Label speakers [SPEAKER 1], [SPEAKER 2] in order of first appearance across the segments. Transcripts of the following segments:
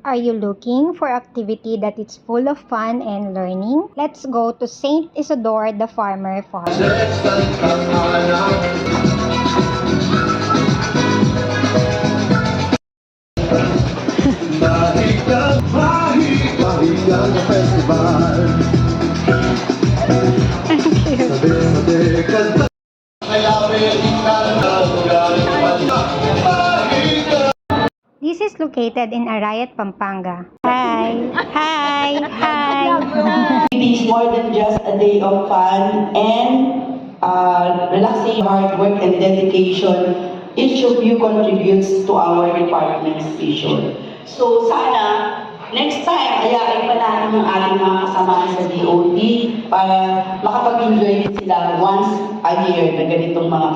[SPEAKER 1] Are you looking for activity that is full of fun and learning? Let's go to St. Isidore the Farmer Farm. This is located in Arayat, Pampanga. Hi! Hi! Hi!
[SPEAKER 2] It is more than just a day of fun and relaxing hard work and dedication. Each of you contributes to our department's vision. So sana, next time, ayain pa natin yung ating mga kasamahan sa DOD para makapag-enjoy sila once a year na ganitong mga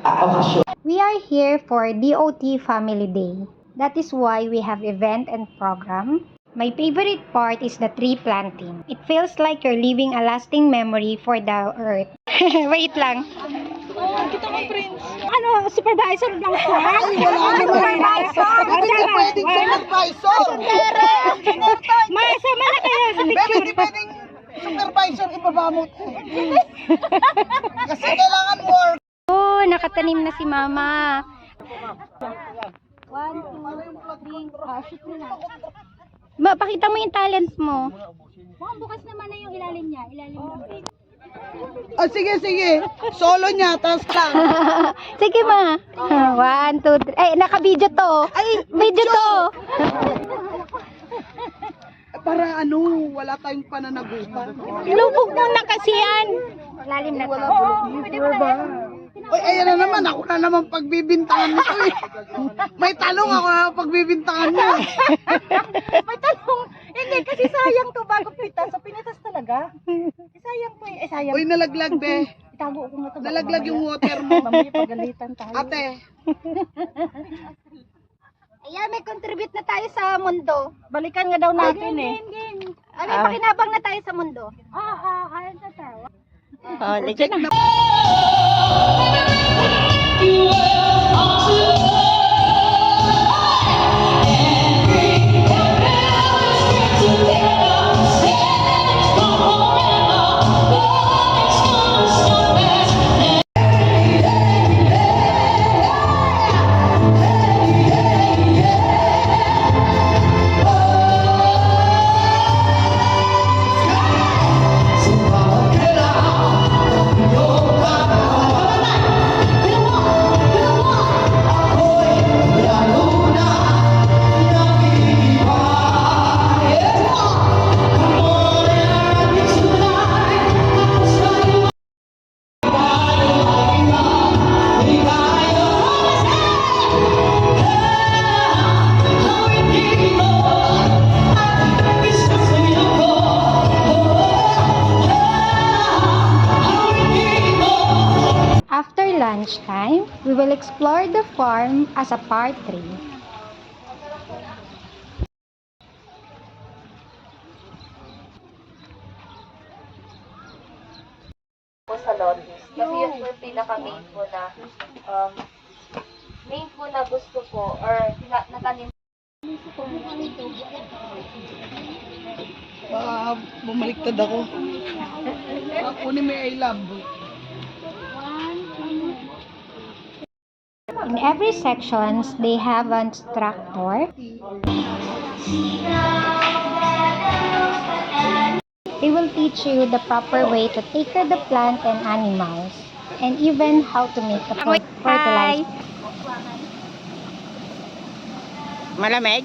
[SPEAKER 2] okasyon.
[SPEAKER 1] We are here for DOT Family Day. That is why we have event and program. My favorite part is the tree planting. It feels like you're leaving a lasting memory for the earth. Wait lang.
[SPEAKER 3] Oh, kita mo, Prince. Ano, supervisor lang siya? Ay, wala supervisor.
[SPEAKER 4] Hindi pwedeng supervisor.
[SPEAKER 3] Masama na kaya sa picture.
[SPEAKER 4] Hindi pwedeng supervisor ibabamot. Kasi kailangan work.
[SPEAKER 1] Oh, nakatanim na si Mama.
[SPEAKER 3] 1, 2, 3, shoot mo na.
[SPEAKER 1] Pakita mo yung talent mo.
[SPEAKER 3] Mukhang bukas naman na yung ilalim niya. Ilalim ng
[SPEAKER 4] Oh, sige, sige. Solo niya, tapos lang.
[SPEAKER 1] Sige, Ma. 1, 2, 3. Ay, naka-video to.
[SPEAKER 4] Ay,
[SPEAKER 1] Video to.
[SPEAKER 4] Para wala tayong pananagutan.
[SPEAKER 1] Lubog mo na kasi yan. Lalim na to.
[SPEAKER 4] Oy, ayan na naman. Ako na naman pagbibintangan mo eh. May tanong ako na pagbibintangan mo.
[SPEAKER 3] May tanong. Hindi, kasi sayang to bago pitas. So, pinitas talaga. Sayang to eh. Sayang.
[SPEAKER 4] Uy, nalaglag be.
[SPEAKER 3] Itago ko na to.
[SPEAKER 4] Nalaglag yung water mo.
[SPEAKER 3] Mamaya pagalitan tayo.
[SPEAKER 4] Ate.
[SPEAKER 1] Ayan, may contribute na tayo sa mundo.
[SPEAKER 3] Balikan nga daw natin eh.
[SPEAKER 1] Ano, pakinabang na tayo sa mundo.
[SPEAKER 3] Kaya na tayo.
[SPEAKER 1] Oh, legit na. After lunchtime, we will explore the farm as a part 3.
[SPEAKER 5] Sa Londis. Kasi yun po yung pinaka-main po na gusto ko or natanim.
[SPEAKER 4] Bumaliktad ako. Ako ni may I love.
[SPEAKER 1] In every sections, they have an instructor. They will teach you the proper way to take care of the plant and animals, and even how to make a fertilizer.
[SPEAKER 6] Malamig?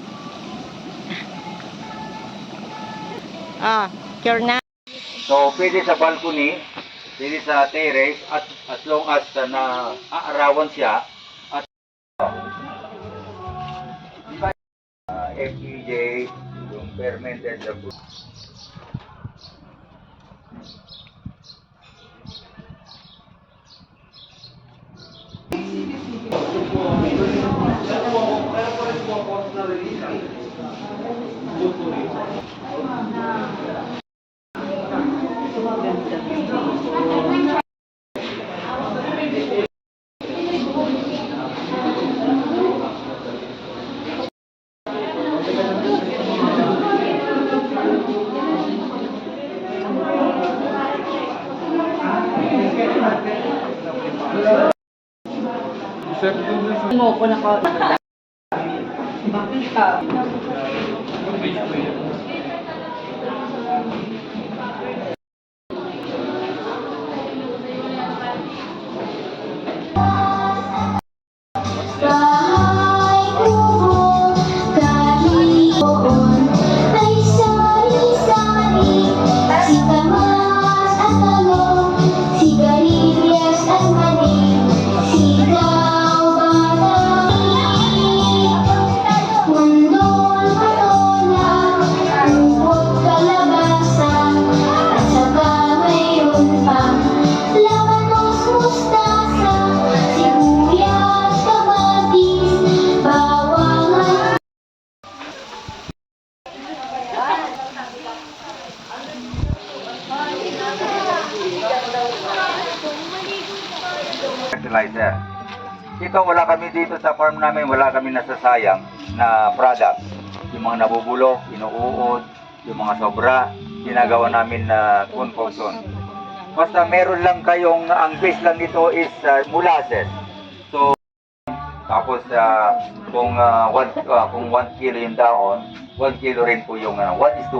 [SPEAKER 6] Sure na.
[SPEAKER 7] So, pwede sa balcony, pwede sa terrace, at as long as na aarawan siya, at FEJ, yung fermented food.
[SPEAKER 2] mo ako naka... Bakit ka?
[SPEAKER 8] Bahay kubo, kalihoon, ay sari-sari, sikamas at talong, sigarilyas at mani, sigaw batang, mundol patola, upot kalabasa, at saka mayroon pang labanos mustasa, sibuyas, kamatis, bawang at
[SPEAKER 7] fertilizer. Ito, wala kami dito sa farm namin, wala kami nasasayang na product. Yung mga nabubulok, inuuod, yung mga sobra, ginagawa namin na concoction. Basta meron lang kayong, ang base lang nito is molasses. So, tapos kung 1 kilo yung daon, 1 kilo rin po yung 1:1.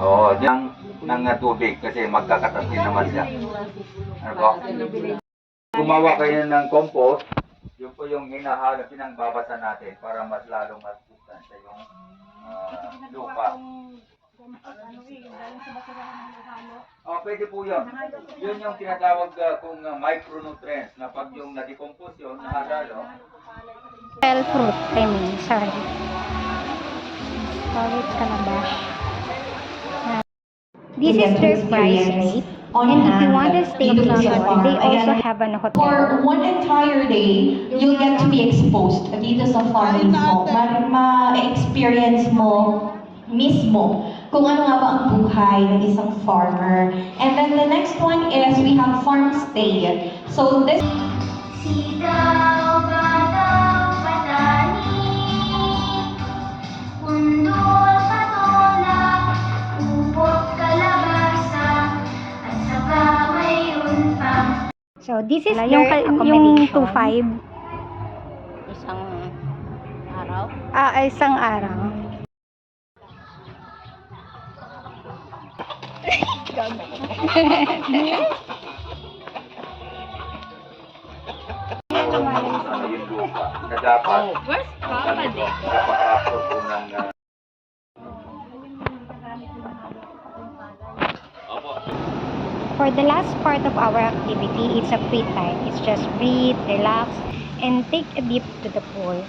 [SPEAKER 7] Oo, ng tubig kasi magkakatas din naman siya. Ano po? Gumawa kayo ng compost, yun po yung hinahalo, pinangbabasa natin para mas lalong masustansya yung lupa. Pwede po yun. Yun yung tinatawag kung micronutrients na pag yung na-decompose yun, nahalo.
[SPEAKER 1] Fruit, sorry. Solid calabash. This is their price rate. And if you want to stay longer, they also have an hotel.
[SPEAKER 9] For one entire day, you'll get to be exposed dito sa farm mismo. Ma-experience mo mismo kung ano nga ba ang buhay ng isang farmer. And then the next one is we have farm stay. So this
[SPEAKER 8] sigaw batang patani, mundol patola, upot kalabasa, at saka mayroon pang
[SPEAKER 1] So this is
[SPEAKER 6] Yung
[SPEAKER 1] their
[SPEAKER 6] yung
[SPEAKER 1] accommodation.
[SPEAKER 6] 2.5 isang araw.
[SPEAKER 1] Isang araw.
[SPEAKER 7] Ano yung lupa na dapat napaka-apos po ng
[SPEAKER 1] For the last part of our activity, it's a free time. It's just breathe, relax, and take a dip to the pool.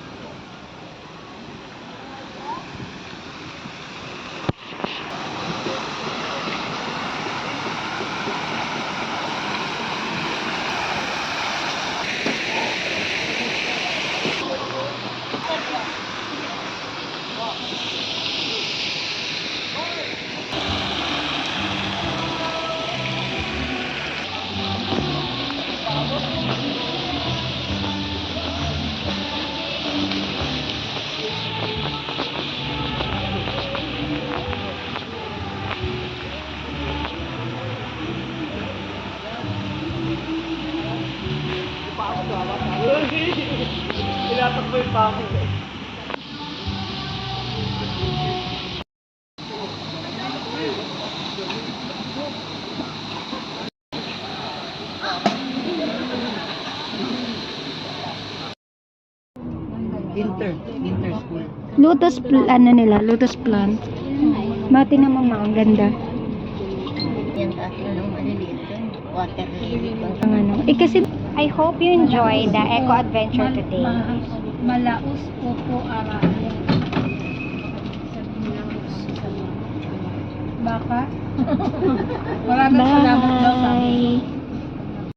[SPEAKER 2] Winter school.
[SPEAKER 1] Lotus, lotus plant. Mati naman ang ganda.
[SPEAKER 6] Yan atin nung maliliit yun. Water lily.
[SPEAKER 1] Ang ano. Kasi, I hope you enjoy the eco adventure today.
[SPEAKER 3] Malaus Opo Araya. Baka? Maraming salamat daw sa amin.
[SPEAKER 1] Bye!